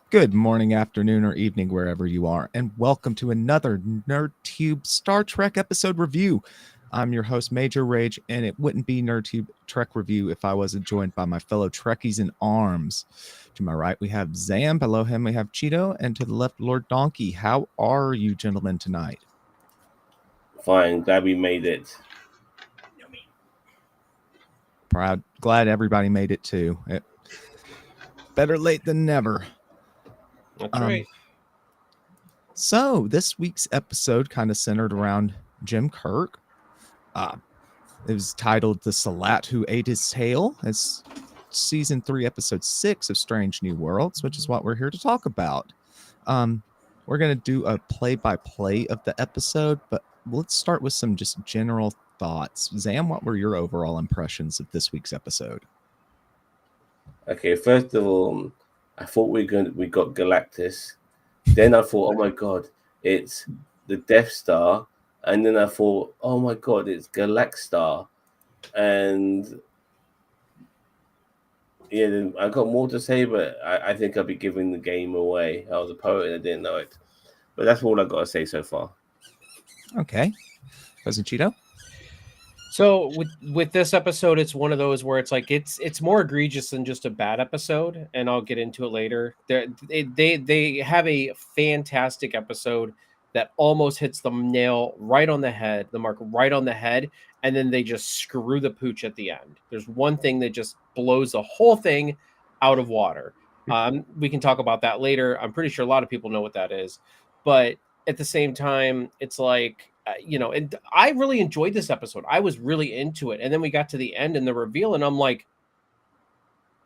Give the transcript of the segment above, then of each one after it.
Good morning, afternoon, or evening, wherever you are, and welcome to another NerdTube Star Trek episode review. I'm your host, Major Rage, and it wouldn't be NerdTube Trek review if I wasn't joined by my fellow Trekkies in arms. To my right, we have Zam. Below him, we have Cheeto, and to the left, Lord Donkey. How are you, gentlemen, tonight? Fine, glad we made it. Glad everybody made it too. Better late than never. That's right. So this week's episode kind of centered around Jim Kirk. It was titled "The Sehlat Who Ate His Tail." It's season 3, episode 6 of Strange New Worlds, which is what we're here to talk about. We're going to do a play-by-play of the episode, but let's start with some just general thoughts. Zam, what were your overall impressions of this week's episode? Okay, first of all, I thought we got Galactus. Then I thought, oh my god, it's the Death Star. And then I thought, oh my god, it's Galaxstar. And yeah, I got more to say, but I think I'll be giving the game away. I was a poet and I didn't know it. But that's all I got to say so far. Okay. Cousin Cheeto? So with this episode, it's one of those where it's like it's more egregious than just a bad episode, and I'll get into it later. They have a fantastic episode that almost hits the nail right on the head, the mark right on the head, and then they just screw the pooch at the end. There's one thing that just blows the whole thing out of water. We can talk about that later. I'm pretty sure a lot of people know what that is, but at the same time, it's like. And I really enjoyed this episode. I was really into it. And then we got to the end and the reveal, and I'm like,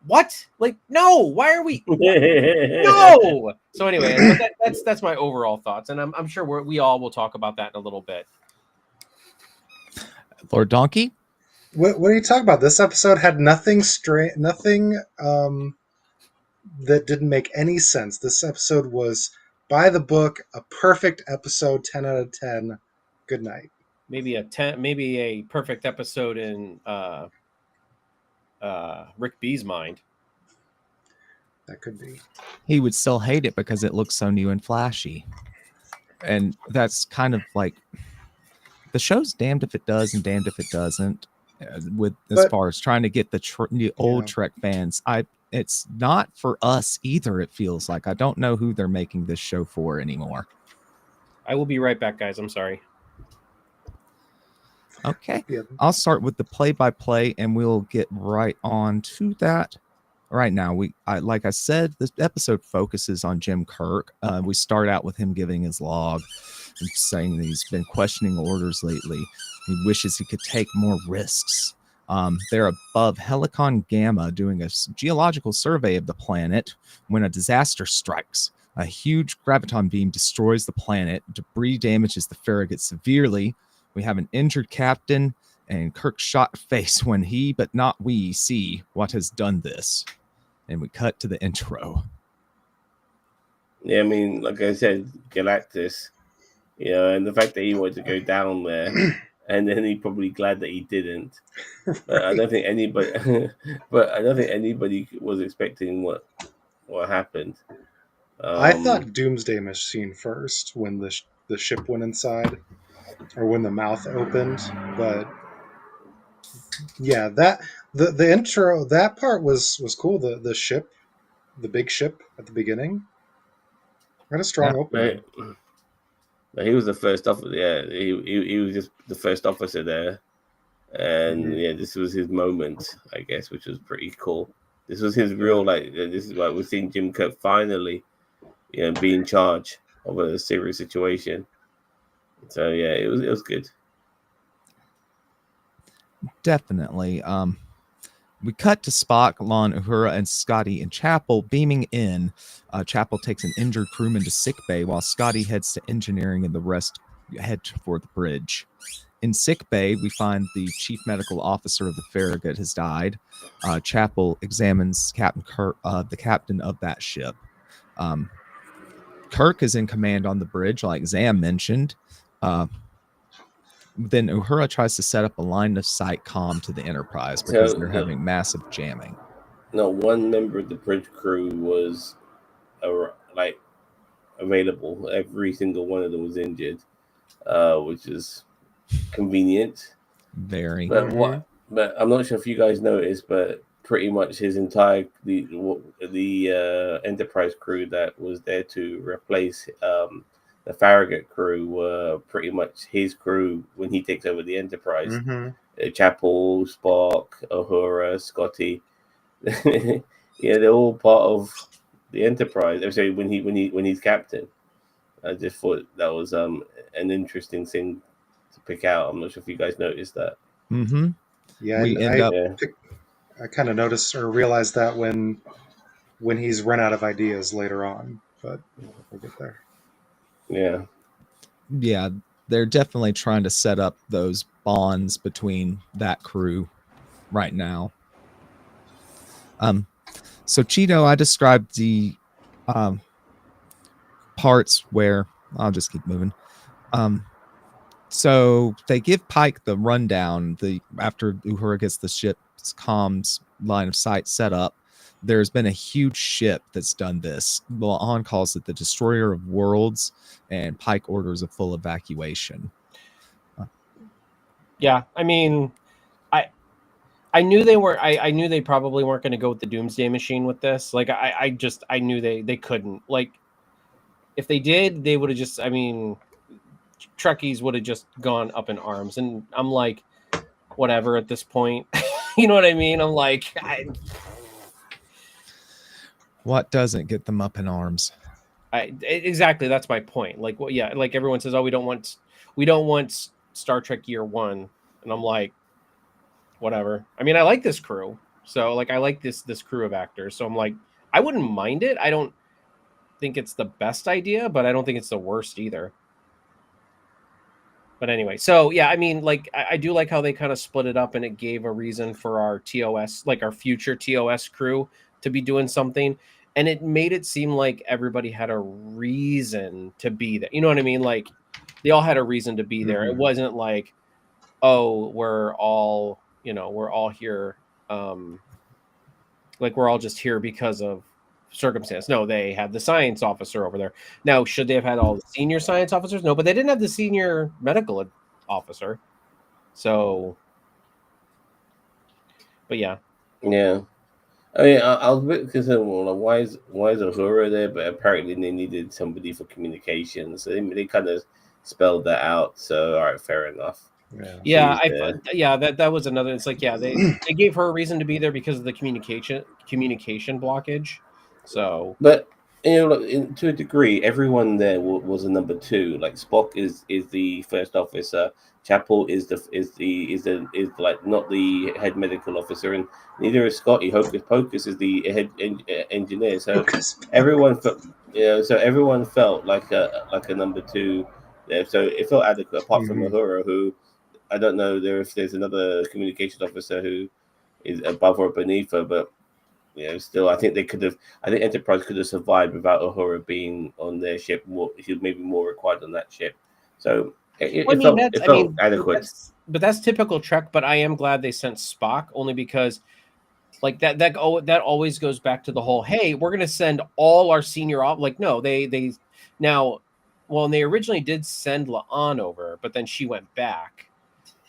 what? Like, no, why are we? No. So anyway, that's my overall thoughts. And I'm sure we all will talk about that in a little bit. Lord Donkey? What are you talking about? This episode had nothing nothing that didn't make any sense. This episode was, by the book, a perfect episode, 10 out of 10. Good night. Maybe a perfect episode in Rick B's mind. That could be. He would still hate it because it looks so new and flashy. And that's kind of like the show's damned if it does and damned if it doesn't. As far as trying to get the old Trek fans, it's not for us either. It feels like I don't know who they're making this show for anymore. I will be right back, guys. I'm sorry. Okay, I'll start with the play-by-play, and we'll get right on to that. Right now, like I said, this episode focuses on Jim Kirk. We start out with him giving his log and saying that he's been questioning orders lately. He wishes he could take more risks. They're above Helicon Gamma doing a geological survey of the planet when a disaster strikes. A huge graviton beam destroys the planet. Debris damages the Farragut severely. We have an injured captain, and Kirk shot face when he, but not we, see what has done this. And we cut to the intro. Yeah, I mean, like I said, Galactus, and the fact that he wanted to go down there, and then he's probably glad that he didn't. But I don't think anybody, was expecting what happened. I thought Doomsday Machine first when the ship went inside. Or when the mouth opened, but yeah, that the intro, that part was cool. The ship, the big ship at the beginning, had a strong opening. But he was the first officer. Yeah, he was just the first officer there, and this was his moment, I guess, which was pretty cool. This was his real This is like we've seen Jim Kirk finally, be in charge of a serious situation. So yeah, it was good. Definitely. We cut to Spock, Lon, Uhura, and Scotty and Chapel beaming in. Chapel takes an injured crewman to sickbay while Scotty heads to engineering and the rest head for the bridge. In sickbay, we find the chief medical officer of the Farragut has died. Chapel examines Captain Kirk, the captain of that ship. Kirk is in command on the bridge, like Zam mentioned. Then Uhura tries to set up a line of sight comm to the Enterprise because they're having massive jamming. No, one member of the bridge crew like available. Every single one of them was injured, which is convenient. Very. But But I'm not sure if you guys noticed, but pretty much his entire the Enterprise crew that was there to replace the Farragut crew were pretty much his crew when he takes over the Enterprise. Chapel, Spock, Uhura, Scotty. Yeah, they're all part of the Enterprise. Actually, when he's captain, I just thought that was an interesting thing to pick out. I'm not sure if you guys noticed that. Mm-hmm. Yeah, We end up. I kind of noticed or realized that when he's run out of ideas later on, but we'll get there. Yeah, they're definitely trying to set up those bonds between that crew right now. So Cheeto, I described the parts where I'll just keep moving. So they give Pike the rundown. After Uhura gets the ship's comms line of sight set up, there's been a huge ship that's done this. La'an calls it the Destroyer of Worlds, and Pike orders a full evacuation. Yeah, I mean, I knew they were. I knew they probably weren't going to go with the Doomsday Machine with this. Like, I knew they couldn't. Like, if they did, they would have just. I mean, Trekkies would have just gone up in arms, and I'm like, whatever at this point. You know what I mean? I'm like, what doesn't get them up in arms? Exactly. That's my point. Like, well, yeah, like everyone says, oh, we don't want Star Trek Year One, and I'm like, whatever. I mean, I like this crew, so like I like this crew of actors. So I'm like, I wouldn't mind it. I don't think it's the best idea, but I don't think it's the worst either. But anyway, so yeah, I mean, like I do like how they kind of split it up, and it gave a reason for our TOS, like our future TOS crew, to be doing something, and it made it seem like everybody had a reason to be there. You know what I mean? Like they all had a reason to be there. It wasn't like, oh, we're all here, like we're all just here because of circumstance. No, they had the science officer over there. Now, should they have had all the senior science officers? No, but they didn't have the senior medical officer. So, but yeah. I mean, I was a bit concerned. Well, why is Uhura there? But apparently they needed somebody for communication, so they kind of spelled that out. So, all right, fair enough. That was another. It's like, yeah, they gave her a reason to be there because of the communication blockage. So, but to a degree, everyone there was a number two. Like Spock is the first officer. Chapel is like not the head medical officer, and neither is Scotty. Hocus Pocus is the head engineer. So everyone felt like a number two there. So it felt adequate, apart from Uhura, who I don't know if there's another communications officer who is above or beneath her, but still, I think Enterprise could have survived without Uhura being on their ship. She was maybe more required on that ship. So it felt adequate. That's typical Trek. But I am glad they sent Spock, only because like that always goes back to the whole, hey, we're gonna send all our senior off. Like, no, they now, well, and they originally did send La'an over, but then she went back.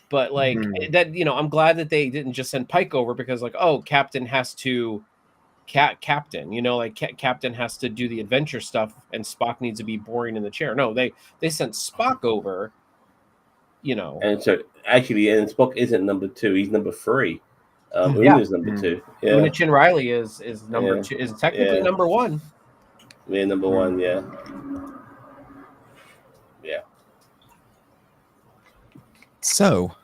But like that, I'm glad that they didn't just send Pike over, because like, oh, Captain has to Captain has to do the adventure stuff, and Spock needs to be boring in the chair. No, they sent Spock over, And so actually, and Spock isn't number two; he's number three. Una's number two. Yeah, Una Chin Riley is number two, is technically number one. Yeah, number one. Yeah. Yeah. So,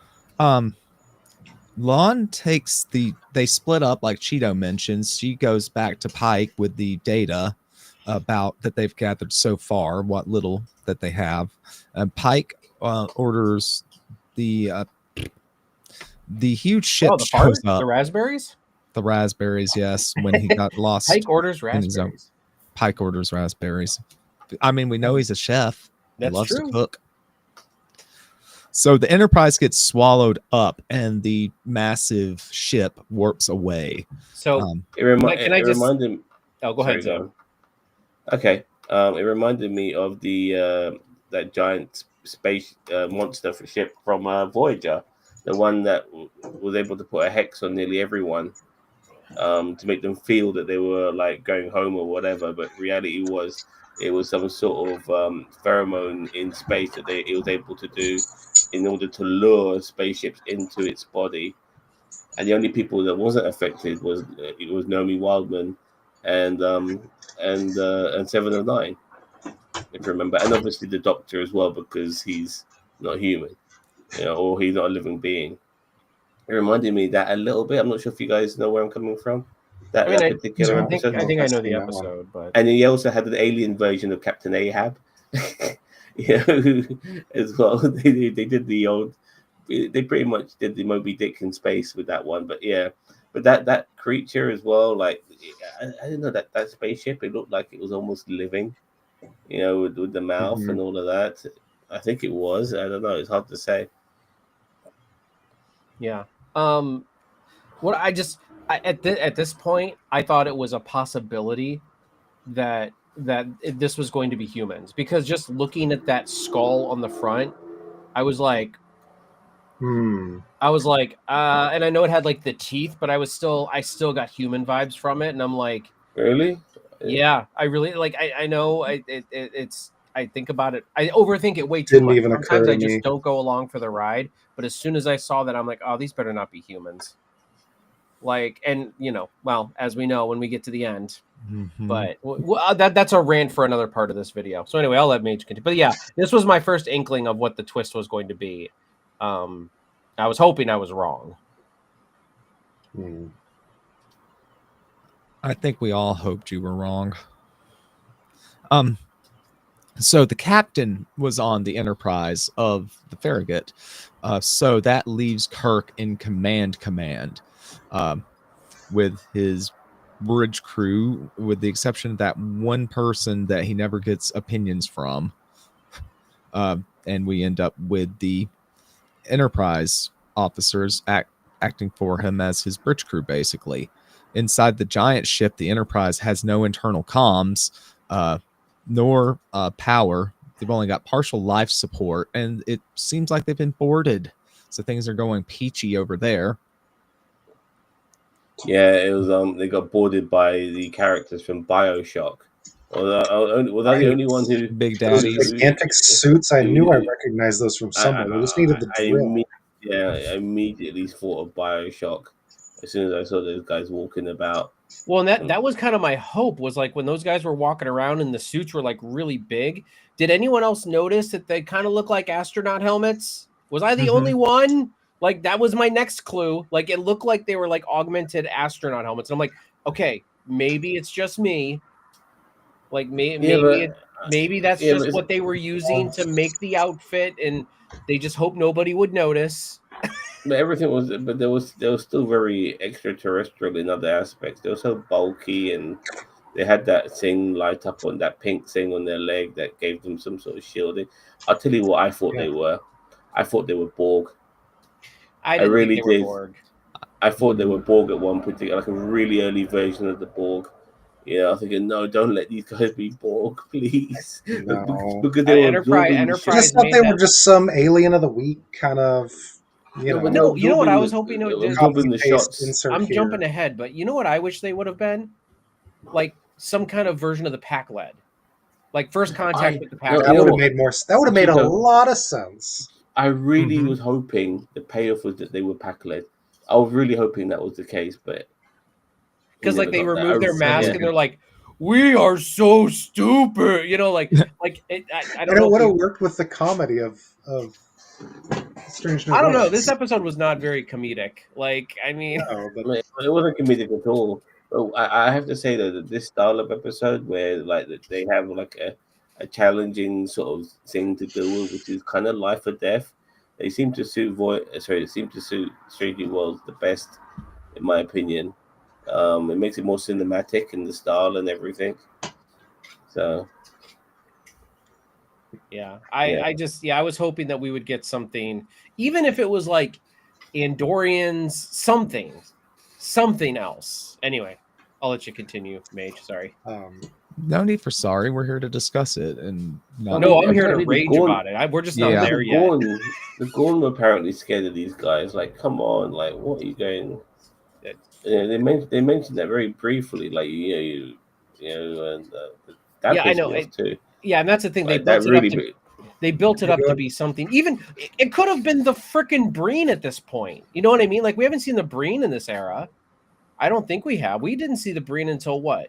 Lon takes they split up like Cheeto mentions. She goes back to Pike with the data about that they've gathered so far, what little that they have. And Pike orders the huge ship shows up. The raspberries? The raspberries, yes. When he got lost. Pike orders raspberries. Pike orders raspberries. I mean, we know he's a chef. That's he loves true. to cook. So the Enterprise gets swallowed up, and the massive ship warps away. So reminded. Oh, go ahead, Zoe. Okay. It reminded me of the that giant space monster ship from Voyager, the one that was able to put a hex on nearly everyone, to make them feel that they were like going home or whatever. But reality was it was some sort of pheromone in space that it was able to do in order to lure spaceships into its body. And the only people that wasn't affected was it was Naomi Wildman and Seven of Nine, if you remember, and obviously the Doctor as well because he's not human, or he's not a living being. It reminded me of that a little bit. I'm not sure if you guys know where I'm coming from. That, I mean, that particular I episode. think I know the I've seen that one. episode, but And he also had an alien version of Captain Ahab, as well. They did the old. They pretty much did the Moby Dick in space with that one, but yeah, but that creature as well. Like I didn't know that spaceship. It looked like it was almost living, with the mouth Mhm. and all of that. I think it was. I don't know. It's hard to say. yeah. What at this point, I thought it was a possibility that this was going to be humans, because just looking at that skull on the front, I was like, and I know it had like the teeth, but I still got human vibes from it, and I'm like, Really? yeah, I really like. I know it's. I think about it. I overthink it way too Didn't much. even occur Sometimes to I just me. don't go along for the ride. But as soon as I saw that, I'm like, oh, these better not be humans. Like, and well, as we know when we get to the end. Mhm. But that's a rant for another part of this video. So anyway, I'll let Mage continue. But yeah, this was my first inkling of what the twist was going to be. I was hoping I was wrong. I think we all hoped you were wrong. So the captain was on the Enterprise of the Farragut. So that leaves Kirk in command, with his bridge crew, with the exception of that one person that he never gets opinions from. And we end up with the Enterprise officers acting for him as his bridge crew, basically. Inside the giant ship, the Enterprise has no internal comms, nor power. They've only got partial life support, and it seems like they've been boarded. So things are going peachy over there. Yeah, it was. They got boarded by the characters from BioShock. Was I the only one who Big Those daddies. gigantic suits, I knew I recognized those from somewhere. They just needed the drill. I immediately thought of BioShock as soon as I saw those guys walking about. Well, and that was kind of my hope, was like when those guys were walking around and the suits were like really big. Did anyone else notice that they kind of look like astronaut helmets? Was I the only one? Like, that was my next clue. Like, it looked like they were like augmented astronaut helmets. And I'm like, okay, maybe it's just me. Like maybe that's just what they were using to make the outfit, and they just hope nobody would notice. But everything was, but they was still very extraterrestrial in other aspects. They were so bulky, and they had that thing light up on that pink thing on their leg that gave them some sort of shielding. I'll tell you what I thought they were. I thought they were Borg. I didn't really think they did. were Borg. I thought they were Borg at one point, like a really early version of the Borg. Yeah, I was thinking, no, don't let these guys be Borg, please. No. Because they were Enterprise I just thought they were just some alien of the week kind of. You know what I was hoping? Absorbing the shots. I'm jumping ahead, but you know what I wish they would have been? Like some kind of version of the Pac Led. Like First Contact with the Pac Led. That would have made more. That would have made a lot of sense. I really was hoping the payoff was that they were Pac Led. I was really hoping that was the case, but because like they remove their mask and they're like, "We are so stupid," like I don't know. It would have worked with the comedy of Strange New Worlds. I don't know. This episode was not very comedic. Like, I mean, no, but it wasn't comedic at all. But I have to say that this style of episode where like they have like a challenging sort of thing to deal with, which is kind of life or death. They seem to suit Strange New Worlds the best, in my opinion. It makes it more cinematic in the style and everything. So, I was hoping that we would get something, even if it was like Andorians, something else. Anyway, I'll let you continue, Mage. Sorry. No need for sorry. We're here to discuss it, and not No, I'm here to apparently the rage Gorn- about it. We're just Yeah. not there yet. The Gorn were apparently scared of these guys. Like, come on, like, what are you going? They mentioned that very briefly, like and that Yeah, I pissed know. me off too. Yeah, and that's the thing. They Like, that built it up really, to. They built it up to Good. be something. Even it could have been the frickin' Breen at this point. You know what I mean? Like we haven't seen the Breen in this era. I don't think we have. We didn't see the Breen until what?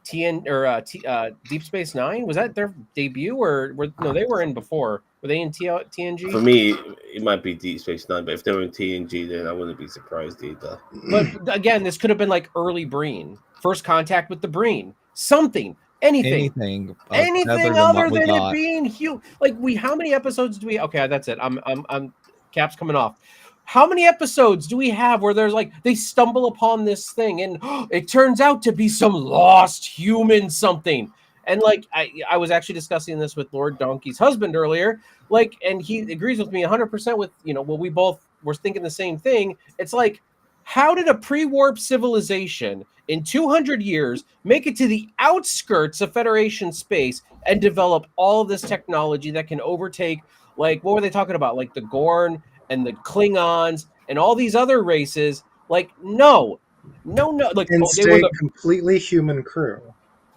Deep Space Nine? Was that their debut, or no? They were in before. Were they in TNG? for me, it might be Deep Space Nine, but if they were in TNG, then I wouldn't be surprised either. But again, this could have been like early Breen, first contact with the Breen, something, anything other than it being huge. Like how many episodes do we? Okay, that's it. I'm caps coming off. How many episodes do we have where there's like they stumble upon this thing and it turns out to be some lost human something? And like I was actually discussing this with Lord Donkey's husband earlier, like, and he agrees with me 100% with we both were thinking the same thing. It's like, how did a pre-warp civilization in 200 years make it to the outskirts of Federation space and develop all of this technology that can overtake, like, what were they talking about? Like the Gorn and the Klingons and all these other races. Like, no. Like, and they were stay completely human crew.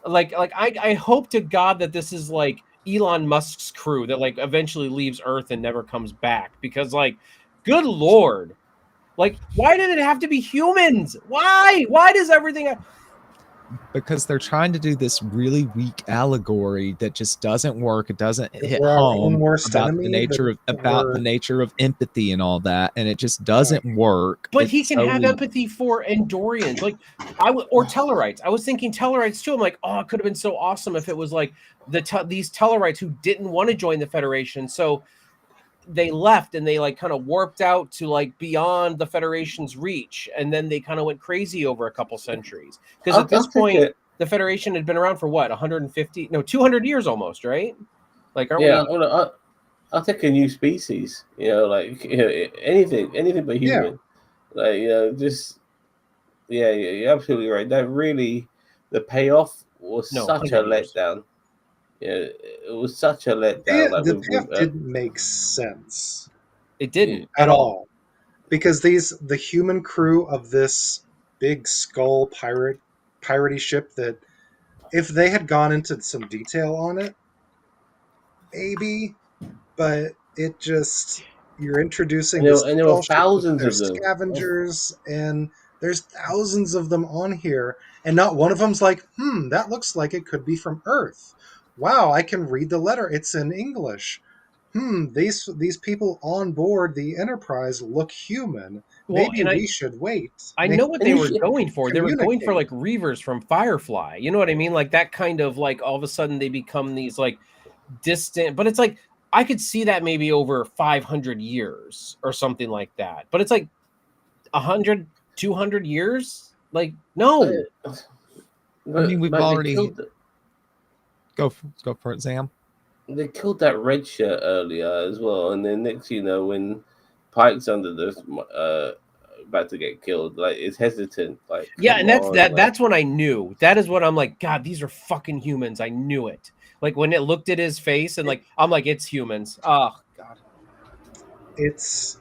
like I hope to God that this is like Elon Musk's crew that like eventually leaves Earth and never comes back, because like, good Lord, like, why did it have to be humans? Why does everything because they're trying to do this really weak allegory that just doesn't work. It doesn't hit We're our own home worst about enemy, the nature but the nature of empathy and all that, and it just doesn't work. But It's he can have solely- empathy for Andorians, like or Tellarites. I was thinking Tellarites too. I'm like, oh, it could have been so awesome if it was like these Tellarites who didn't want to join the Federation, so they left and they like kind of warped out to like beyond the Federation's reach, and then they kind of went crazy over a couple centuries, because at this point the Federation had been around for what, 200 years almost, right? Like, aren't we? Well, I'll take a new species, anything but human. Just you're absolutely right. That really, the payoff was such a letdown. Yeah, it was such a letdown. The payoff didn't make sense. It didn't at all, because the human crew of this big skull piratey ship, that if they had gone into some detail on it, maybe, but it just, you're introducing this, and there were thousands of them, scavengers, and there's thousands of them on here, and not one of them's like, that looks like it could be from Earth. Wow, I can read the letter. It's in English. These people on board the Enterprise look human. Maybe we should wait. I know what they were going for. They were going for like Reavers from Firefly. You know what I mean? Like that kind of, like, all of a sudden they become these like distant, but it's like, I could see that maybe over 500 years or something like that. But it's like 100, 200 years? Like, no. I mean, we've already... Go for it, Sam. They killed that red shirt earlier as well, and then next, when Pike's under the about to get killed, like, it's hesitant. Like, yeah, and that's when I knew. That is what I'm like, God, these are fucking humans. I knew it. Like, when it looked at his face, and like, I'm like, it's humans. Oh God. It's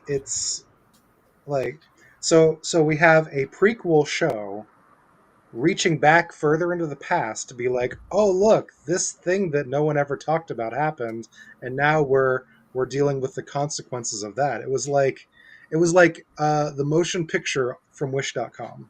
like, so we have a prequel show reaching back further into the past to be like, oh look, this thing that no one ever talked about happened, and now we're dealing with the consequences of that. It was like the motion picture from Wish.com.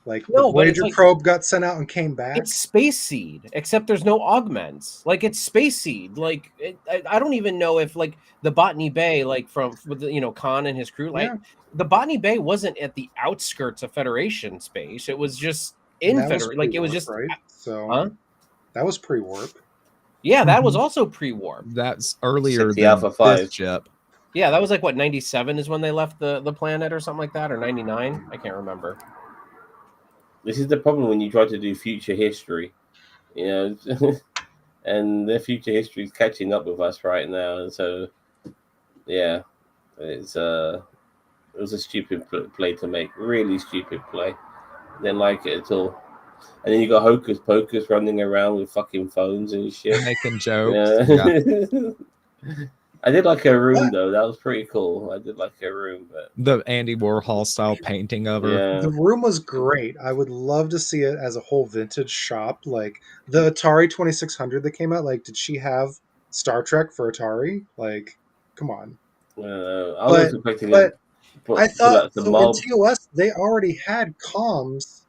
Like, the Voyager probe got sent out and came back. It's Space Seed, except there's no augments. Like, it's Space Seed. Like, I don't even know if, like, the Botany Bay, like, Khan and his crew, like, the Botany Bay wasn't at the outskirts of Federation space. It was just in Federation. Like, it was just... Right? So, that was pre-warp. Yeah, that was also pre-warp. That's earlier than the Alpha 5 ship. Yeah, that was like, what, 97 is when they left the planet or something like that, or 99? I can't remember. This is the problem when you try to do future history, and the future history is catching up with us right now. And so, yeah, it was a stupid play to make, really stupid play. Didn't like it at all. And then you got Hocus Pocus running around with fucking phones and shit. Making jokes. Yeah. I did like her room though. That was pretty cool. I did like her room, but The Andy Warhol style painting of her. yeah, The room was great. I would love to see it as a whole vintage shop. Like the Atari 2600 that came out, like, did she have Star Trek for Atari? Like, come on. I was expecting but it. Put I thought out the so mob. in TOS they already had comms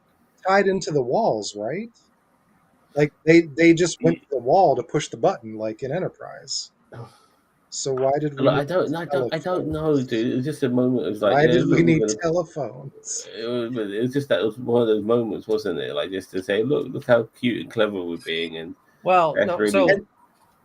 tied into the walls, right? Like they just went to the wall to push the button, like in Enterprise. So why did we? I don't know, dude. It was just a moment. It was like, Why yeah, did look, we need we're gonna- telephones? it was just that it was one of those moments, wasn't it? Like just to say, look how cute and clever we're being, and Well, that's no, really- so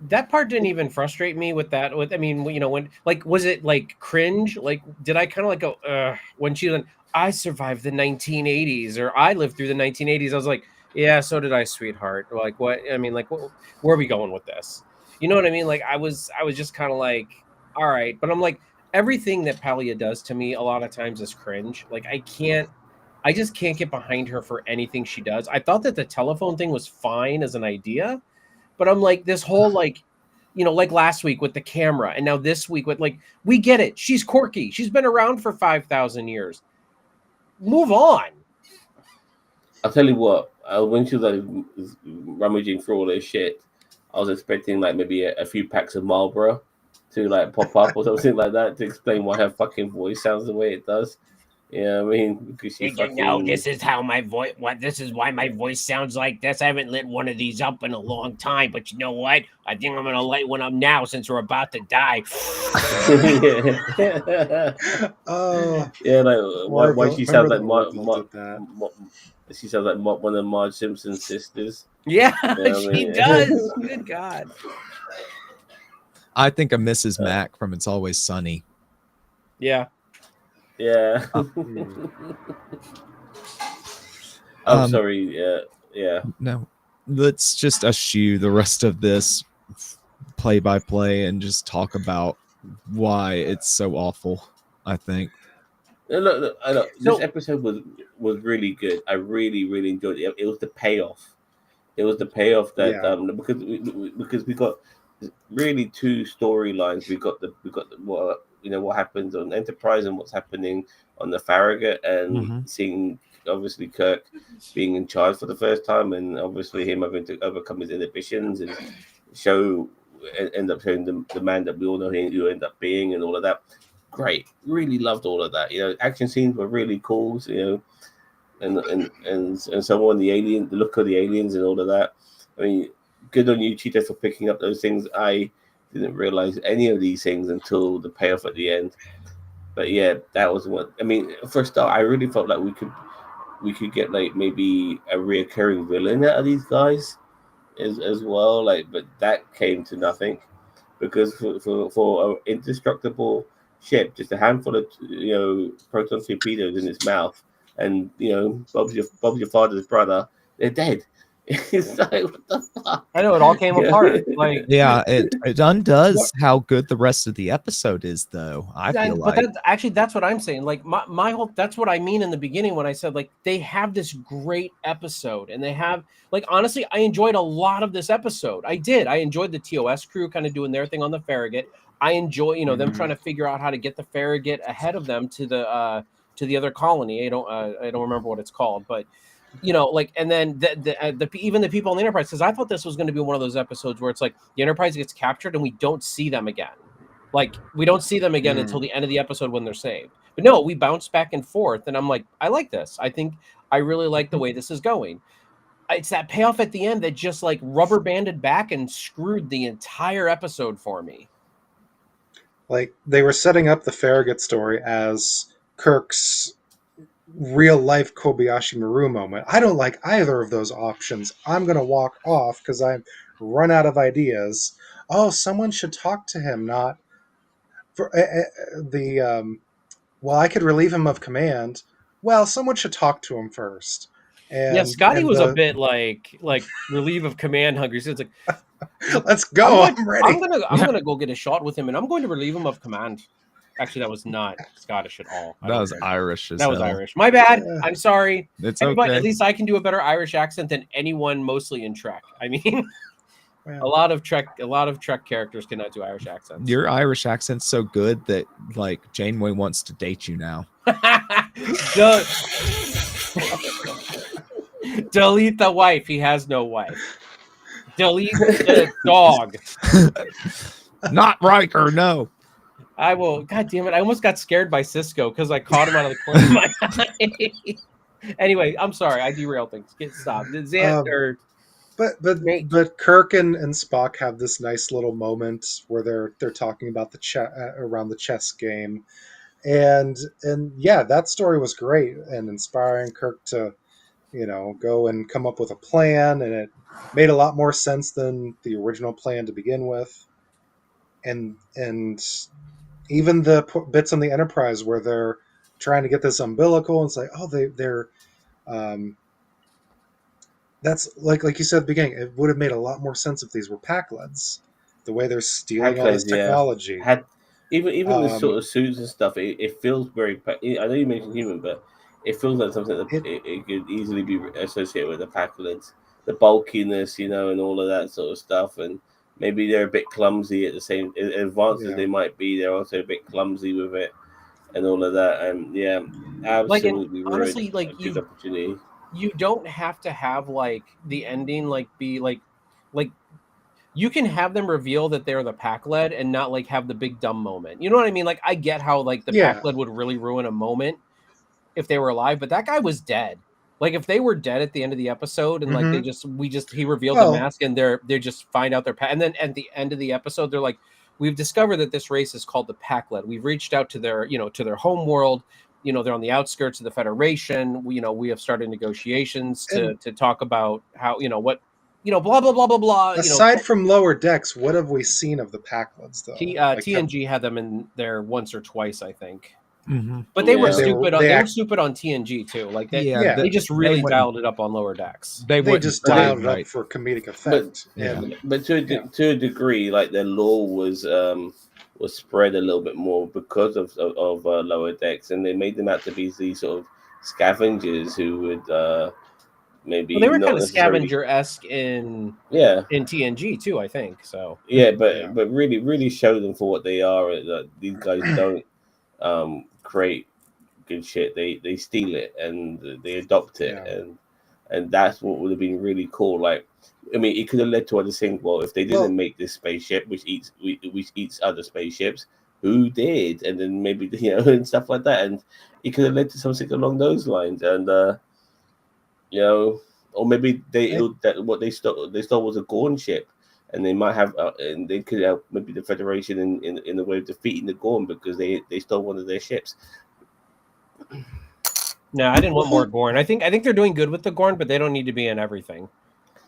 that part didn't even frustrate me with that. I mean, you know, when like was it like cringe? Like, did I kind of like go when she went, I survived the 1980s or I lived through the 1980s? I was like, yeah, so did I, sweetheart. Like, what? I mean, like, where are we going with this? You know what I mean? Like, I was just kind of like, all right, but I'm like, everything that Palia does to me a lot of times is cringe. Like, I just can't get behind her for anything she does. I thought that the telephone thing was fine as an idea, but I'm like, this whole like, you know, like last week with the camera, and now this week with like, we get it. She's quirky. She's been around for 5,000 years. Move on. I'll tell you what. When she was like rummaging through all this shit, I was expecting like maybe a few packs of Marlboro to like pop up or something like that to explain why her fucking voice sounds the way it does. Yeah, I mean, because she fucking... No, this is how my voice. This is why my voice sounds like this. I haven't lit one of these up in a long time, but you know what? I think I'm gonna light one up now since we're about to die. Oh, yeah, like why she sounds like she sounds like one of Marge Simpson's sisters. Yeah, You know what I she mean? does. Good God. I think of Mrs. Mac from It's Always Sunny. Yeah. Yeah. I'm sorry. Yeah. No, let's just eschew the rest of this play by play and just talk about why it's so awful. I think. Look, this episode was really good. I really enjoyed it. It was the payoff. It was the payoff that because we got really two storylines. We got the what happens on Enterprise and what's happening on the Farragut, and seeing obviously Kirk being in charge for the first time, and obviously him having to overcome his inhibitions and end up showing the man that we all know who end up being, and all of that. Great, really loved all of that. You know, action scenes were really cool. You know, and so on. The look of the aliens, and all of that. I mean, good on you, Cheetah, for picking up those things. I didn't realize any of these things until the payoff at the end. But yeah, that was what I mean. For a start, I really felt like we could get like maybe a reoccurring villain out of these guys as well. Like, but that came to nothing because for an indestructible ship, just a handful of proton torpedoes in its mouth, and Bob's your father's brother, they're dead. It's like, what the fuck? I know it all came apart. Like, yeah, it undoes how good the rest of the episode is, though. I feel like, but that's what I'm saying. Like my whole, that's what I mean in the beginning when I said like they have this great episode, and they have like honestly, I enjoyed a lot of this episode. I did. I enjoyed the TOS crew kind of doing their thing on the Farragut. I enjoy them trying to figure out how to get the Farragut ahead of them to the other colony. I don't remember what it's called, but. And then even the people on the Enterprise, because I thought this was going to be one of those episodes where it's like the Enterprise gets captured and we don't see them again. Like we don't see them again until the end of the episode when they're saved. But no, we bounce back and forth, and I'm like, I like this. I think I really like the way this is going. It's that payoff at the end that just like rubber banded back and screwed the entire episode for me. Like they were setting up the Farragut story as Kirk's real life Kobayashi Maru moment. I don't like either of those options. I'm going to walk off because I've run out of ideas. Oh, someone should talk to him, not for well, I could relieve him of command. Well, someone should talk to him first. And, Scotty was a bit like relief of command hungry. So it's like, let's go. I'm ready. I'm gonna go get a shot with him, and I'm going to relieve him of command. Actually, that was not Scottish at all. I That don't was think. Irish as That was hell. Irish. My bad. Yeah. I'm sorry. It's But okay. at least I can do a better Irish accent than anyone mostly in Trek. I mean, Yeah. a lot of Trek characters cannot do Irish accents. Your Irish accent's so good that like Janeway wants to date you now. Delete the wife. He has no wife. Delete the dog. Not Riker, no. I will. God damn it! I almost got scared by Cisco because I caught him out of the corner of my eye. Anyway, I'm sorry. I derailed things. Stop. But Kirk and Spock have this nice little moment where they're talking about the around the chess game, and yeah, that story was great and inspiring Kirk to go and come up with a plan, and it made a lot more sense than the original plan to begin with, and even the bits on the Enterprise where they're trying to get this umbilical and it's like, oh, they're that's like you said at the beginning, it would have made a lot more sense if these were Pakleds, the way they're stealing all this technology. Even the sort of suits and stuff, it feels very. I know you mentioned human, but it feels like something that it could easily be associated with the Pakleds, the bulkiness, and all of that sort of stuff, and maybe they're a bit clumsy at the same. Advanced as they might be, they're also a bit clumsy with it, and all of that. And yeah, absolutely, honestly, a good opportunity. You don't have to have like the ending be like you can have them reveal that they're the Pakled and not like have the big dumb moment. You know what I mean? Like I get how like the Pakled would really ruin a moment if they were alive, but that guy was dead. Like if they were dead at the end of the episode and like he revealed the mask and they just find out and then at the end of the episode they're like, we've discovered that this race is called the Pakled. We've reached out to their to their home world. They're on the outskirts of the Federation. We have started negotiations to talk about how what blah blah blah blah blah. Aside from Lower Decks, what have we seen of the Pakleds though? TNG had them in there once or twice, I think. Mm-hmm. But they were stupid. They were stupid on TNG too. Like they just really dialed it up on Lower Decks. They just dialed it up for comedic effect. But to a degree, like their lore was spread a little bit more because of Lower Decks, and they made them out to be these sort of scavengers who would maybe. Well, they were kind of scavenger-esque in TNG too, I think. So but really show them for what they are. These guys don't create good shit. They steal it and they adopt it, and that's what would have been really cool. Like, I mean, it could have led to other things. Well, if they didn't make this spaceship, which eats other spaceships, who did? And then maybe and stuff like that. And it could have led to something along those lines. And or maybe they stole was a Gorn ship, and they might have, and they could have maybe the Federation in the way of defeating the Gorn because they stole one of their ships. No, I didn't want more Gorn. I think they're doing good with the Gorn, but they don't need to be in everything.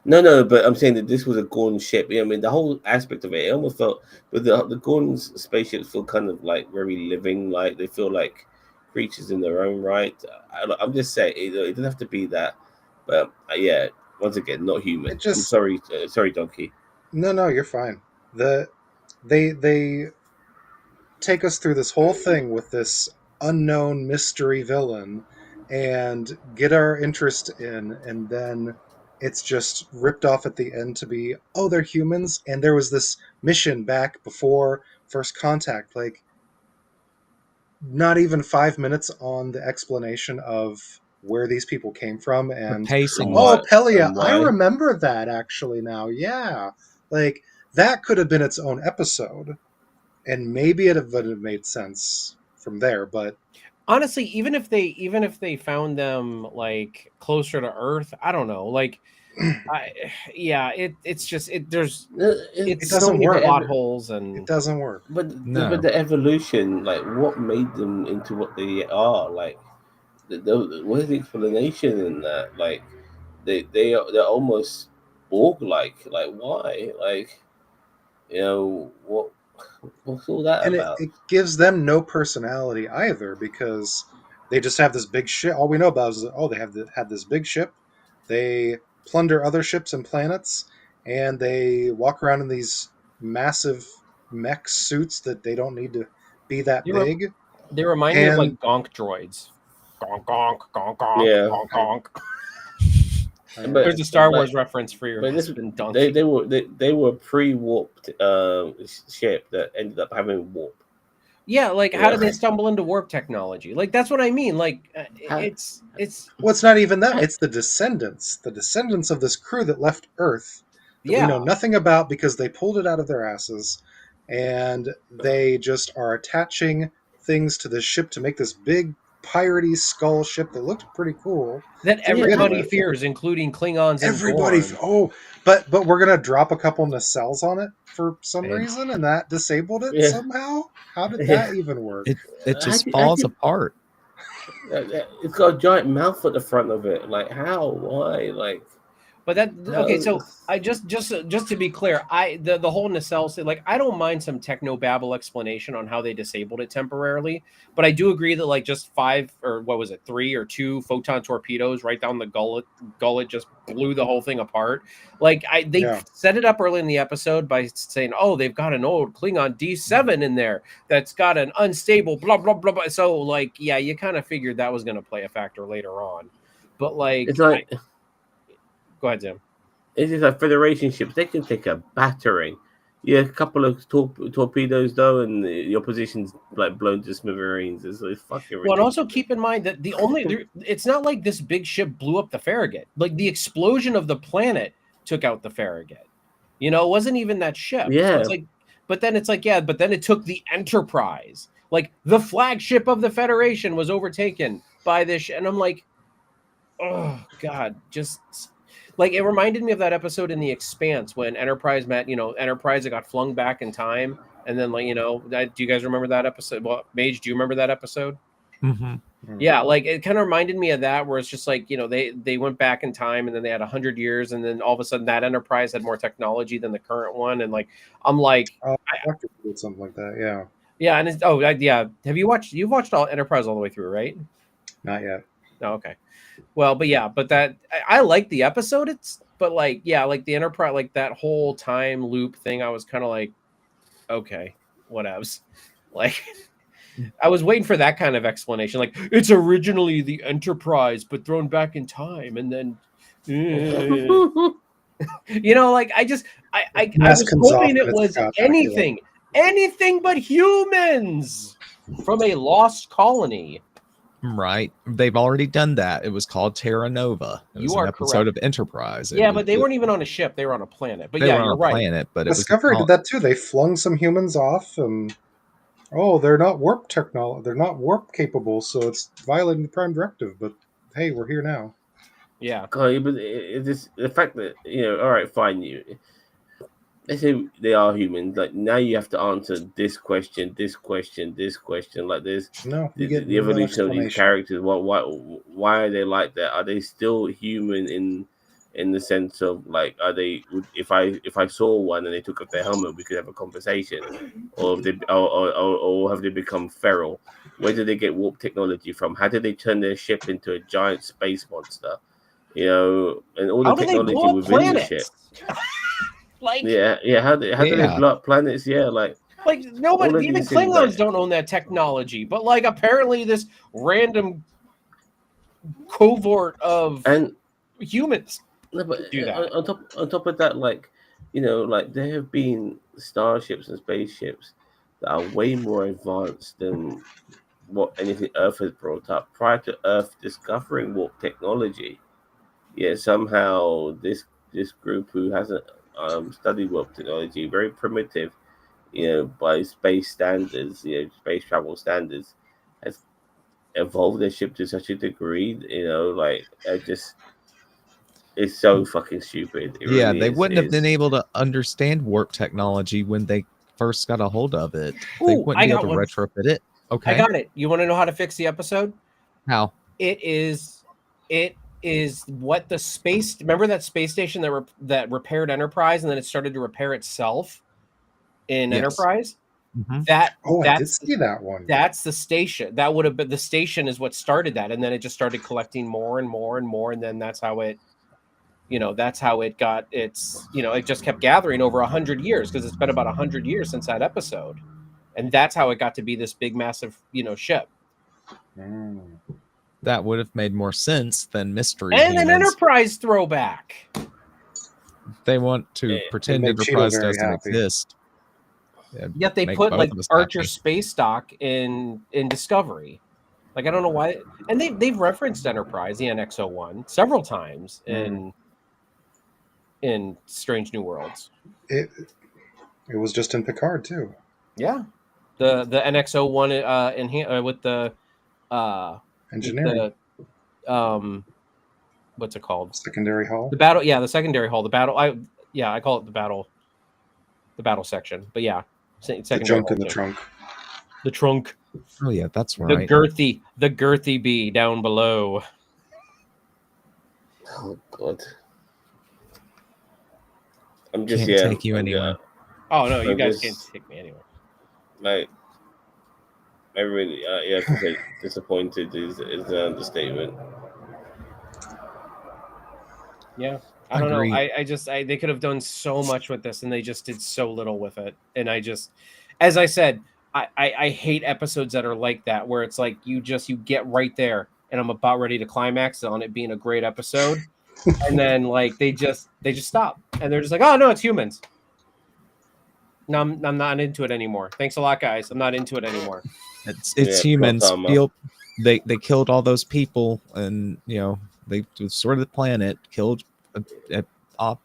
No, but I'm saying that this was a Gorn ship. I mean, the whole aspect of it almost felt, but the Gorn's spaceships feel kind of like very living, like they feel like creatures in their own right. I'm just saying, it doesn't have to be that, but once again, not human. I'm sorry, Donkey. No, you're fine. They take us through this whole thing with this unknown mystery villain and get our interest in, and then it's just ripped off at the end to be, oh, they're humans, and there was this mission back before First Contact. Like, not even 5 minutes on the explanation of where these people came from, and Pelia, I remember that actually now. Yeah, like that could have been its own episode, and maybe it would have made sense from there. But honestly, even if they found them like closer to Earth, I don't know. Like, it doesn't work. Plot holes and it doesn't work. But the evolution, like what made them into what they are, like. What is the explanation in that? Like, they're almost Borg-like. Like, why? Like, what's all that about? It gives them no personality either, because they just have this big ship. All we know about is they had this big ship. They plunder other ships and planets, and they walk around in these massive mech suits that they don't need to be that big. They remind me of And- like gonk droids. Gonk, gonk, gonk, gonk, Yeah. gonk, gonk. But- There's a Star Wars reference for your But this, husband, donkey. they were pre-warped ship that ended up having warp. Yeah, like how Yeah. did they stumble into warp technology? Like that's what I mean. Like How- it's Well, it's not even that. It's the descendants of this crew that left Earth that we know yeah. nothing about because they pulled it out of their asses, and they just are attaching things to this ship to make this big piratey skull ship that looked pretty cool. That So, yeah, everybody but- fears, including Klingons and Everybody, Gorn. but we're gonna drop a couple nacelles on it for some Man. reason, and that disabled it Yeah. somehow. How did that even work? It just I falls think- apart. It's got a giant mouth at the front of it. Like how? Why? Like But that okay, so No. I just to be clear, the whole nacelle, like I don't mind some techno babble explanation on how they disabled it temporarily, but I do agree that like just 5 or what was it, 3 or 2 photon torpedoes right down the gullet just blew the whole thing apart. Like they Yeah. set it up early in the episode by saying, oh, they've got an old Klingon D7 in there that's got an unstable blah blah blah blah. So like yeah, you kind of figured that was going to play a factor later on, but like it's like go ahead, Tim. it's just like Federation ships. They can take a battering. Yeah, a couple of torpedoes though, and your position's like blown to smithereens. It's fucking ridiculous. Well, and also keep in mind that it's not like this big ship blew up the Farragut. Like the explosion of the planet took out the Farragut. You know, it wasn't even that ship. So Yeah. it's like, but then it's like, yeah, but then it took the Enterprise. Like the flagship of the Federation was overtaken by this, and I'm like, oh God, just. Like it reminded me of that episode in The Expanse when Enterprise met, Enterprise that got flung back in time, and then like do you guys remember that episode? Well, Mage, do you remember that episode? Mm-hmm. Yeah, like it kind of reminded me of that, where it's just like they went back in time, and then they had 100 years, and then all of a sudden that Enterprise had more technology than the current one, and like I'm like, Doctor did something like that. Yeah, yeah, and it's yeah. You've watched all Enterprise all the way through, right? not yet. Oh, okay. Well, but yeah, but that I like the episode. But like, yeah, like the Enterprise, like that whole time loop thing, I was kind of like, okay, whatevs. Like, I was waiting for that kind of explanation. Like, it's originally the Enterprise, but thrown back in time, and then, like I was comes off hoping and it it's was Scott anything but humans from a lost colony. Right. They've already done that. It was called Terra Nova. It was You are an episode correct. of Enterprise. Yeah, but they weren't even on a ship; they were on a planet. But They yeah, were on you're a right. planet, but Discovery it was did that too. They flung some humans off, and they're not warp technology. They're not warp capable, so it's violating the Prime Directive. But hey, we're here now. Yeah. God, but it's just the fact that all right, fine, they say they are humans. Like now, you have to answer this question, this question, this question. Like there's No, you the get no evolution of these explanation. characters. Why are they like that? Are they still human in the sense of like, are they? If I saw one and they took off their helmet, we could have a conversation, or have they become feral? Where did they get warp technology from? How did they turn their ship into a giant space monster? And all the How do they technology blow up within the ship. planets? Like, Yeah. How do they Yeah. blow up planets? Yeah, like nobody, all of even these things, Klingons like- don't own that technology. But like, apparently, this random cohort of and humans. no, but do that. on top of that, like like there have been starships and spaceships that are way more advanced than what anything Earth has brought up prior to Earth discovering warp technology. Yeah, somehow this group who hasn't studied warp technology, very primitive, by space standards, space travel standards, has evolved their ship to such a degree, like it's so fucking stupid. It Yeah, really they is. wouldn't have It's- been able to understand warp technology when they first got a hold of it. They Ooh, wouldn't I be able got to one. retrofit it. Okay. I got it. You want to know how to fix the episode? How? It is what the space. Remember that space station that repaired Enterprise, and then it started to repair itself in Yes. Enterprise. Mhm. I did That's see that one. That's the station. That would have been the station is what started that, and then it just started collecting more and more and more, and then that's how it got its. It just kept gathering over 100 years because it's been about 100 years since that episode. and that's how it got to be this big, massive, ship. That would have made more sense than mystery And an humans. Enterprise throwback. They want to pretend made Cheetah Enterprise very doesn't happy. exist. Yet they Make put both like of us Archer happy. space stock in Discovery. Like I don't know why, and they've referenced Enterprise, the NX-01, several times in Strange New Worlds. It was just in Picard too. Yeah, the NX-01 with the Engineering. What's it called? Secondary hull. The battle. Yeah, the secondary hull. The battle. I call it the battle section. But yeah, The secondary junk hull in the too. trunk. The trunk. Oh yeah, that's right. The girthy bee down below. Oh God. I'm just Can't take you anywhere. Oh no, you I'm guys just- can't take me anywhere. Like, I really, to say disappointed is an understatement. Yeah, I don't know. Agreed. They could have done so much with this, and they just did so little with it. And as I said, I hate episodes that are like that, where it's like you get right there, and I'm about ready to climax on it being a great episode, and then like they just stop, and they're just like, oh no, it's humans. No, I'm not into it anymore. Thanks a lot, guys. I'm not into it anymore. It's Yeah, humans. plot armor. They killed all those people, and they destroyed the planet, killed a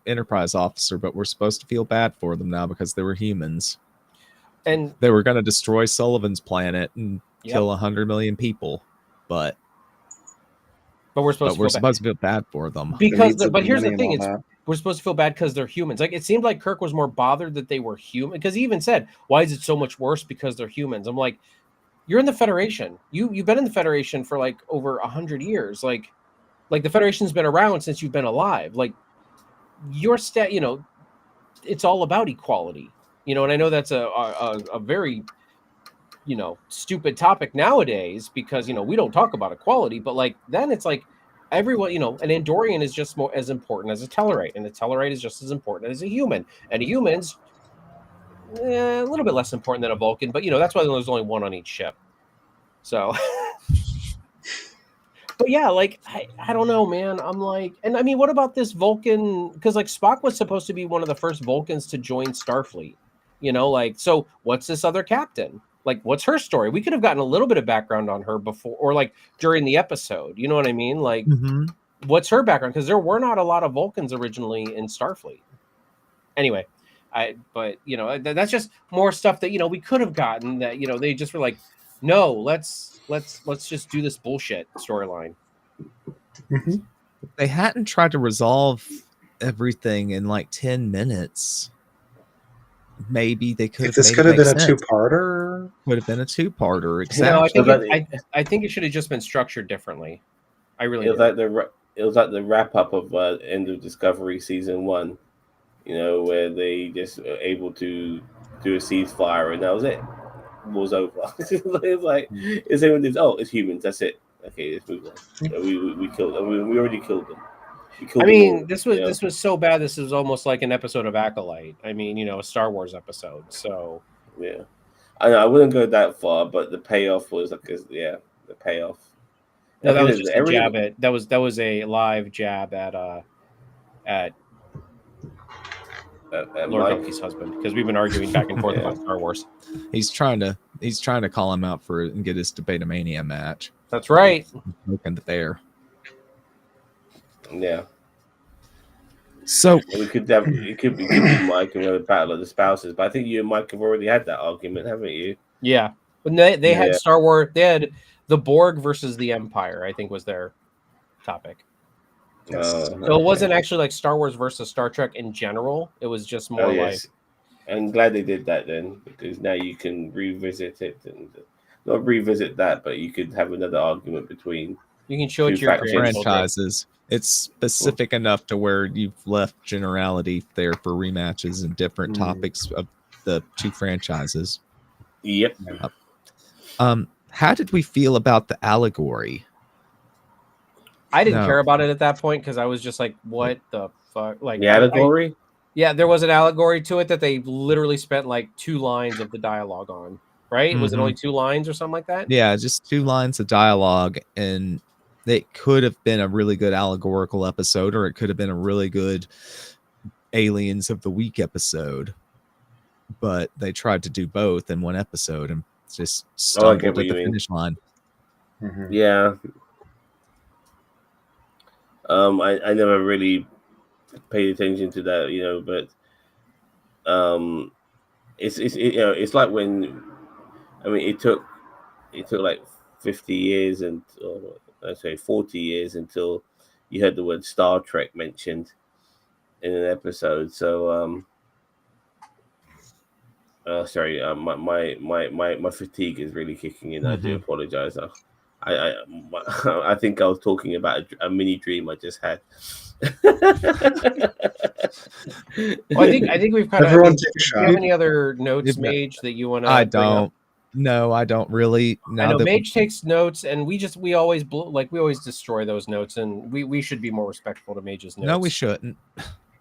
Enterprise officer, but we're supposed to feel bad for them now because they were humans. And They were going to destroy Sullivan's planet and Yep. kill 100 million people, but we're supposed we're to feel supposed to feel bad for them. bad. Because needs of but here's the money and thing, all it's that. we're supposed to feel bad because they're humans. Like it seemed like Kirk was more bothered that they were human, because he even said, "Why is it so much worse because they're humans?" I'm like, "You're in the Federation. You've been in the Federation for like over 100 years. Like the Federation's been around since you've been alive. Like your it's all about equality. And I know that's a very stupid topic nowadays because we don't talk about equality, but like then it's like everyone, an Andorian is just more as important as a Tellarite, and a Tellarite is just as important as a human, and a human's a little bit less important than a Vulcan, but that's why there's only one on each ship. So but yeah, like I don't know, man. I'm like, and I mean, what about this Vulcan? Because like Spock was supposed to be one of the first Vulcans to join Starfleet. Like, so what's this other captain? Like, what's her story? We could have gotten a little bit of background on her before, or like during the episode. You know what I mean? Like, what's her background? Because there were not a lot of Vulcans originally in Starfleet. Anyway, but that's just more stuff that we could have gotten. That they just were like, no, let's just do this bullshit storyline. They hadn't tried to resolve everything in like 10 minutes. Maybe they could. If this could have been a two-parter, would have been a two-parter. Exactly. I think it should have just been structured differently. I really. It was like the wrap up of End of Discovery season 1. Where they just were able to do a ceasefire, and that was it. War's over. It's like it's humans. That's it. Okay, let's move on. We killed them. We already killed them. This was so bad. This is almost like an episode of Acolyte. I mean, a Star Wars episode. So yeah, I know I wouldn't go that far, but the payoff was like, the payoff. No, that was just a jab at. That was a live jab at Lord Donkey's husband, because we've been arguing back and forth about Star Wars. He's trying to call him out for it and get his Debatamania match. That's right. Smoking the bear. Yeah. So it could be Mike and a battle of the spouses, but I think you and Mike have already had that argument, haven't you? Yeah, when they had Star Wars, they had the Borg versus the Empire, I think was their topic. So it wasn't actually like Star Wars versus Star Trek in general. It was just more like. I'm glad they did that then, because now you can revisit it and not revisit that, but you could have another argument between. You can show it to your franchises. It's specific enough to where you've left generality there for rematches and different topics of the two franchises. Yep. How did we feel about the allegory? I didn't care about it at that point because I was just like, "What the fuck?" Like the allegory. Yeah, there was an allegory to it that they literally spent like 2 lines of the dialogue on, right? Was it only 2 lines or something like that? Yeah, just 2 lines of dialogue, and it could have been a really good allegorical episode, or it could have been a really good Aliens of the Week episode. But they tried to do both in one episode and just stumbled at the finish line. Mm-hmm. Yeah. I never really paid attention to that, but it's like when, I mean, it took like 50 years or let's say 40 years until you heard the word Star Trek mentioned in an episode. So sorry, my fatigue is really kicking in. I do apologize. I think I was talking about a mini dream I just had. Well, I think we've kind of. Everyone take a Do shot. you have any other notes, Mage, that you want to? I don't. No, I don't really. I know Mage takes notes, and we always destroy those notes, and we should be more respectful to Mage's notes. No, we shouldn't.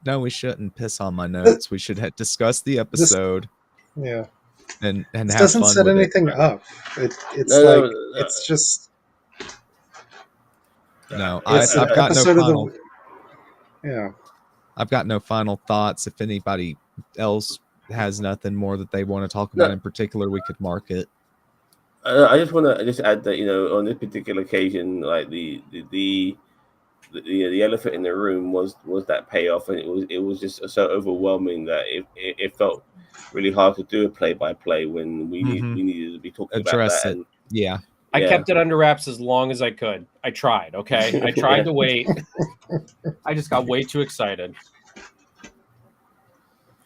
No, we shouldn't piss on my notes. We should discuss the episode. Yeah. And it have doesn't fun set with anything it. up. It's just. No, It's I've got no final. Yeah. I've got no final thoughts. If anybody else has nothing more that they want to talk about in particular, we could mark it. I just want to add that on this particular occasion, like the elephant in the room was that payoff, and it was just so overwhelming that it felt really hard to do a play-by-play when we needed to be talking Address about that. it. Yeah. I kept it under wraps as long as I could. I tried, okay? I tried to wait. I just got way too excited.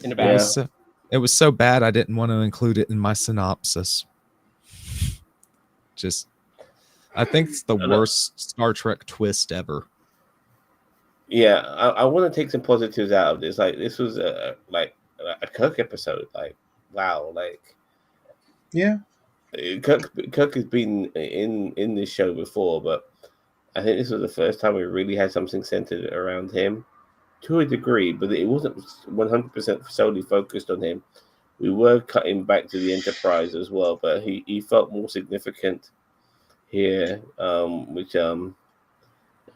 In a bad way. It was so bad I didn't want to include it in my synopsis. I think it's the worst Star Trek twist ever. Yeah, I want to take some positives out of this. Like, this was a Kirk episode. Like, wow, yeah. Kirk has been in this show before, but I think this was the first time we really had something centered around him to a degree, but it wasn't 100% solely focused on him. We were cutting back to the Enterprise as well, but he felt more significant here, which it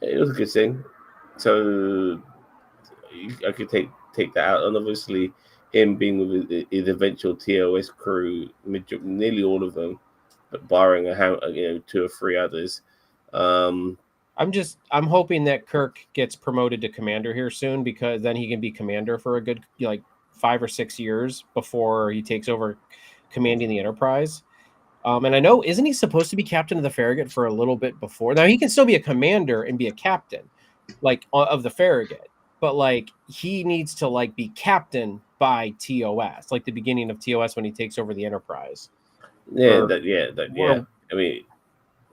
was a good thing. So I could take that out, and obviously him being with his eventual TOS crew, nearly all of them, but barring 2 or 3 others. I'm hoping that Kirk gets promoted to commander here soon, because then he can be commander for a good 5 or 6 years before he takes over commanding the Enterprise. And I know, isn't he supposed to be captain of the Farragut for a little bit before? Now he can still be a commander and be a captain, of the Farragut, but he needs to be captain by TOS, the beginning of TOS when he takes over the Enterprise. I mean,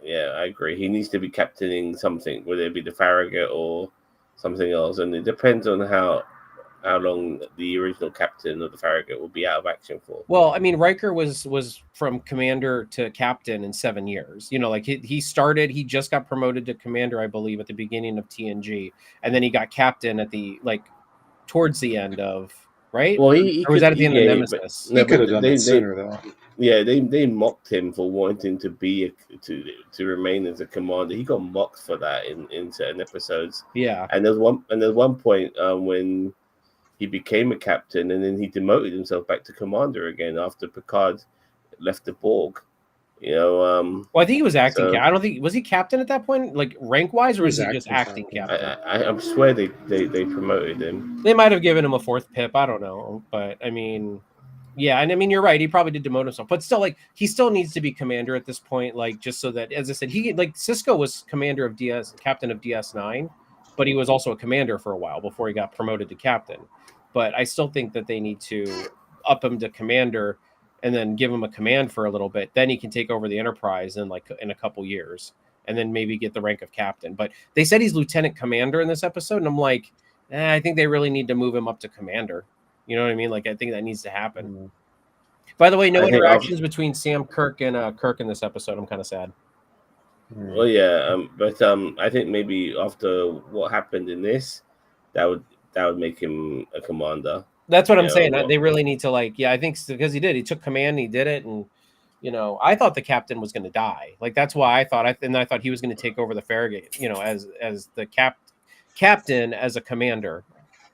yeah, I agree. He needs to be captaining something, whether it be the Farragut or something else, and it depends on how long the original captain of the Farragut will be out of action for. Well, I mean, Riker was from commander to captain in 7 years. He just got promoted to commander, I believe, at the beginning of TNG, and then he got captain at the towards the end of, right? Well, or was that at the end of Nemesis? He could have done it sooner, though. Yeah, they mocked him for wanting to be to remain as a commander. He got mocked for that in certain episodes. Yeah, and there's one point when he became a captain, and then he demoted himself back to commander again after Picard left the Borg. Well, I think he was acting. I don't think, was he captain at that point, rank wise, or was he just acting captain? I swear they promoted him. They might have given him a 4th pip. I don't know, but I mean, yeah, and I mean, you're right. He probably did demote himself, but still, he still needs to be commander at this point. Just so that, as I said, he Cisco was commander of captain of DS9, but he was also a commander for a while before he got promoted to captain. But I still think that they need to up him to commander and then give him a command for a little bit. Then he can take over the Enterprise in a couple years, and then maybe get the rank of captain. But they said he's lieutenant commander in this episode, and I'm like, I think they really need to move him up to commander. You know what I mean? I think that needs to happen. Mm-hmm. By the way, no interactions between Sam Kirk and Kirk in this episode. I'm kind of sad. Well, yeah, but I think maybe after what happened in this, that would make him a commander. That's what I'm Yeah, saying. well- They really need to I think because he did. He took command. And he did it, and I thought the captain was going to die. Like that's why I thought. I thought he was going to take over the Farragut. As the captain as a commander.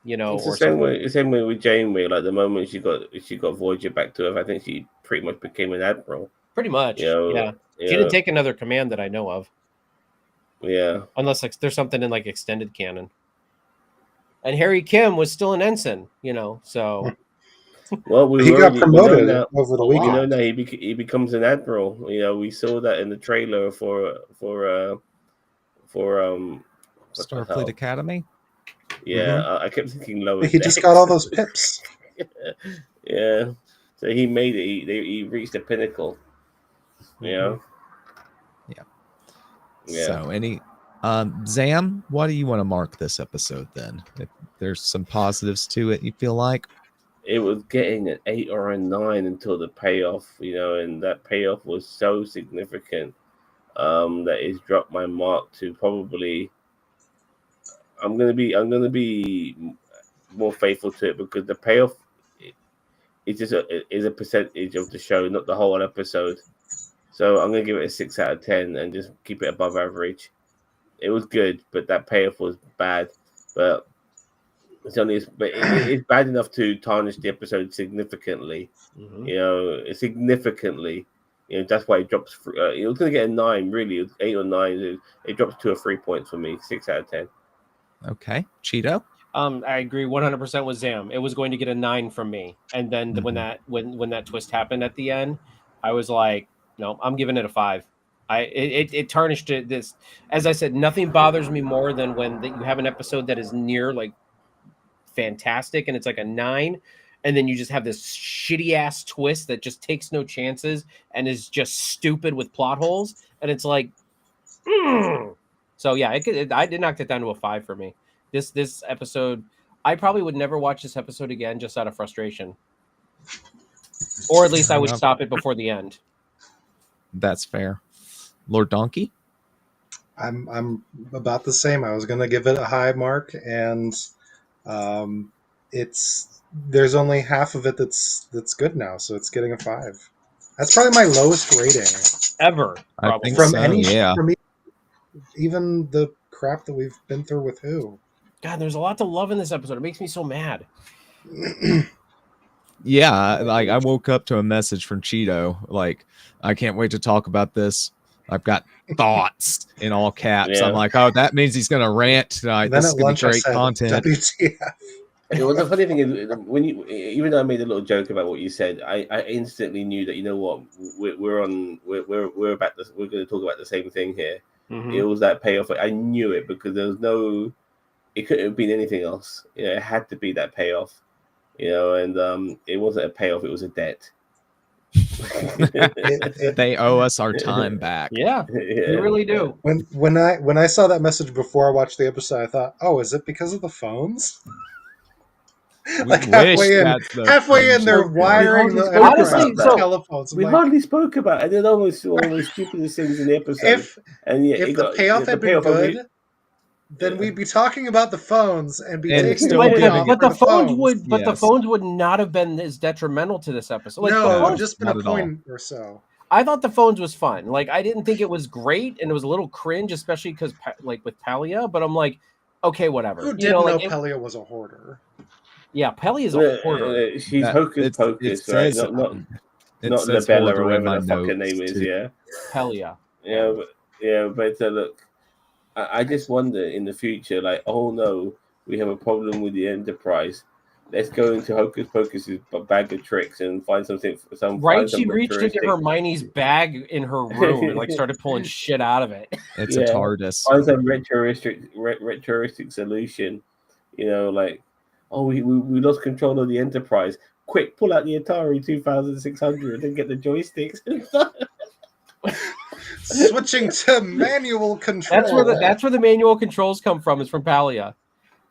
It's or the same way with Janeway. Like the moment she got Voyager back to Earth, I think she pretty much became an admiral. pretty much. Yeah. She didn't take another command that I know of, Yeah. unless there's something in extended canon. And Harry Kim was still an ensign. So. Well, He got promoted over the We weekend. know now he becomes an admiral. We saw that in the trailer for Starfleet Academy. Yeah, I kept thinking lower. He just got all those pips. Yeah, so he made it. He reached the pinnacle. Yeah. So Zam, why do you want to mark this episode then? If there's some positives to it, you feel like? It was getting an 8 or a 9 until the payoff, and that payoff was so significant that it's dropped my mark to probably. I'm gonna be more faithful to it because the payoff is a percentage of the show, not the whole episode. So I'm gonna give it a 6 out of 10 and just keep it above average. It was good, but that payoff was bad. But it's bad enough to tarnish the episode significantly. Significantly. That's why it drops. It was going to get a 9, really. It was 8 or 9. It drops 2 or 3 points for me. 6 out of 10. Okay, Cheeto. I agree 100% with Zam. It was going to get a 9 from me, and then when that twist happened at the end, I was like, no, I'm giving it a 5. It tarnished it. This, as I said, nothing bothers me more than when you have an episode that is near fantastic and it's a 9, and then you just have this shitty ass twist that just takes no chances and is just stupid with plot holes, and it's So yeah, I did knock it down to a 5 for me. This episode, I probably would never watch this episode again just out of frustration, or at least I would stop it before the end. That's fair. Lord Donkey. I'm about the same. I was gonna give it a high mark, and there's only half of it that's good now, so it's getting a 5. That's probably my lowest rating ever. I think from so, any yeah. from even the crap that we've been through with Who. God, there's a lot to love in this episode. It makes me so mad. Yeah, I woke up to a message from Cheeto. I can't wait to talk about this. I've got thoughts in all caps. Yeah. I'm like, oh, that means he's gonna rant tonight. Then This is at gonna be lunch I great said, content. WTF. The funny thing is, even though I made a little joke about what you said, I instantly knew that we're going to talk about the same thing here. It was that payoff. I knew it because there was it couldn't have been anything else. It had to be that payoff. And it wasn't a payoff; it was a debt. They owe us our time back. Yeah, you really do. When I saw that message before I watched the episode, I thought, oh, is it because of the phones? Halfway in, they're wiring the honestly, telephones. We hardly spoke about it. I did almost one of the stupidest things in the episode. If the payoff had been good, then we'd be talking about the phones and be taking but the phones would not have been as detrimental to this episode. No, it would have just been a point or so. I thought the phones was fun. I didn't think it was great, and it was a little cringe, especially because with Pelia. But I'm like, okay, whatever. Who didn't know Pelia was a hoarder? Yeah, Pelia is a hoarder. She's hocus pocus, right? Not Labella or whatever the fuck her name is. Yeah, Pelia. But look. I just wonder in the future, oh no, we have a problem with the Enterprise. Let's go into Hocus Pocus's bag of tricks and find something. She reached into Hermione's bag in her room and started pulling shit out of it. It's a TARDIS. Find some retroristic solution. We lost control of the Enterprise. Quick, pull out the Atari 2600 and get the joysticks. Switching to manual control. That's where the manual controls come from. Is from Pelia.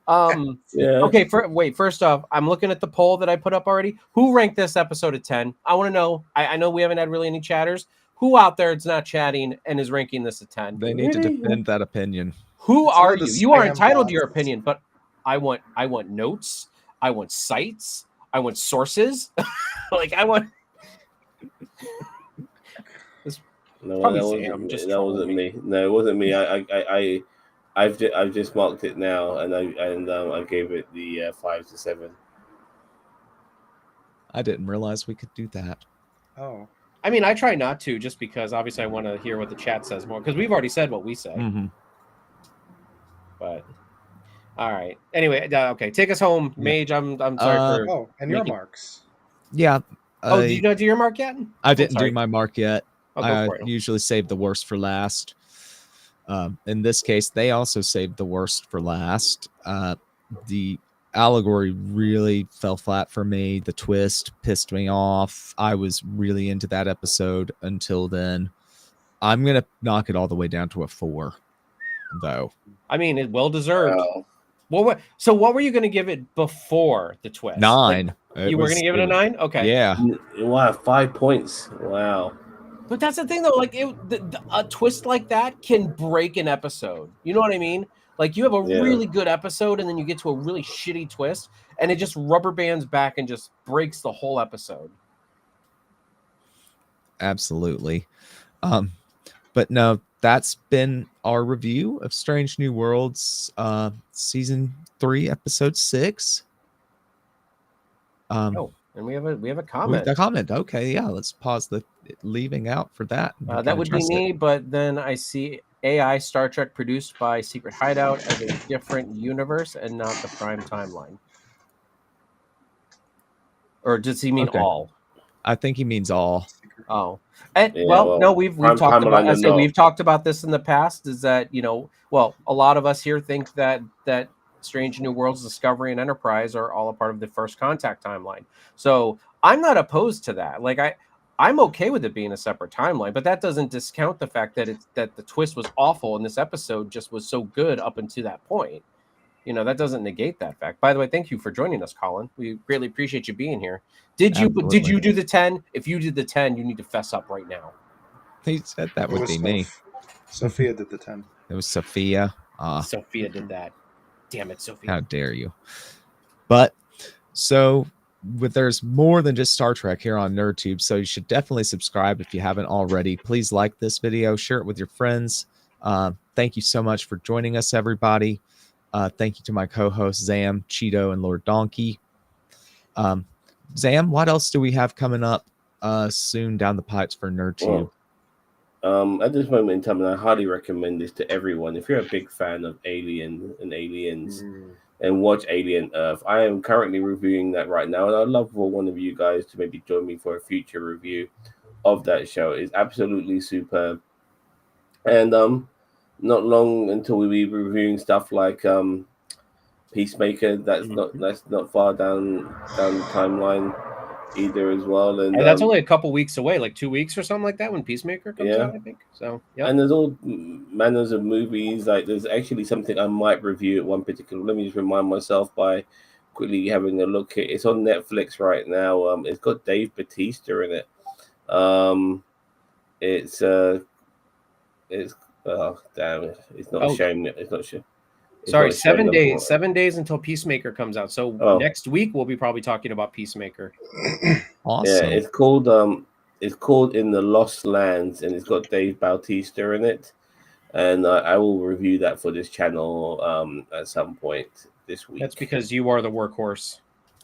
Okay. First off, I'm looking at the poll that I put up already. Who ranked this episode at 10? I want to know. I know we haven't had really any chatters. Who out there is not chatting and is ranking this at 10? They need to defend that opinion. Who are you? You are entitled to your opinion, but I want notes. I want sites. I want sources. Like I want. No, Probably that Sam, wasn't just me. That wasn't trolling me. No, it wasn't me. I've just marked it now, and I gave it the 5 to 7. I didn't realize we could do that. Oh, I mean, I try not to, just because obviously I want to hear what the chat says more, because we've already said what we say. Mm-hmm. But all right. Anyway, okay, take us home, Yeah. Mage. I'm sorry for. oh, and your making- marks. Yeah. Oh, did you not do your mark yet? I Oh, didn't sorry. do my mark yet. Oh, go I for it. usually save the worst for last. In this case, they also saved the worst for last. The allegory really fell flat for me. The twist pissed me off. I was really into that episode until then. I'm going to knock it all the way down to a 4, though. I mean, it well deserved. Wow. So what were you going to give it before the twist? 9. Like, you were going to give it a 9? Okay. Yeah. Wow, 5 points. Wow. But that's the thing, though. Like, a twist like that can break an episode. You know what I mean? Like, you have a really good episode, and then you get to a really shitty twist, and it just rubber bands back and just breaks the whole episode. Absolutely. But no, that's been our review of Strange New Worlds, season 3, episode 6. And we have a comment. A comment. Okay, yeah. Let's pause the leaving out for that. That would be me, but then I see AI Star Trek produced by Secret Hideout as a different universe and not the prime timeline. Or does he mean all? I think he means all. Oh, and Yeah, no, we've talked about. I say we've talked about this in the past. Is that a lot of us here think that Strange New Worlds, Discovery, and Enterprise are all a part of the First Contact timeline. So I'm not opposed to that. Like I'm okay with it being a separate timeline, but that doesn't discount the fact that that the twist was awful and this episode just was so good up until that point. That doesn't negate that fact. By the way, thank you for joining us, Colin. We greatly appreciate you being here. Did you do the 10? If you did the 10, you need to fess up right now. He said that would be me. Sophia did the 10. It was Sophia. Sophia did that. Damn it, Sophia. How dare you? But so there's more than just Star Trek here on NerdTube, so you should definitely subscribe if you haven't already. Please like this video, share it with your friends. Thank you so much for joining us, everybody. Thank you to my co-hosts, Zam, Cheeto, and Lord Donkey. Zam, what else do we have coming up soon down the pipes for NerdTube? Well, at this moment in time, and I highly recommend this to everyone, if you're a big fan of Alien and Aliens and watch Alien Earth, I am currently reviewing that right now, and I'd love for one of you guys to maybe join me for a future review of that show. It's absolutely superb. And not long until we'll be reviewing stuff like Peacemaker. That's not far down the timeline either as well. And that's only a couple weeks away, like 2 weeks or something like that when Peacemaker comes out, I think. So yeah. And there's all manners of movies. Like there's actually something I might review at one particular. Let me just remind myself by quickly having a look at. It's on Netflix right now. It's got Dave Bautista in it. It's oh damn it! It's not shame. It's not shame. Sorry, 7 days. 7 days until Peacemaker comes out. So next week we'll be probably talking about Peacemaker. Awesome. Yeah, it's called In the Lost Lands, and it's got Dave Bautista in it. And I will review that for this channel at some point this week. That's because you are the workhorse.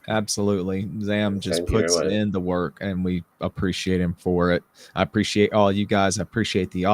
Absolutely. Zam just puts in the work, and we appreciate him for it. I appreciate all you guys. I appreciate the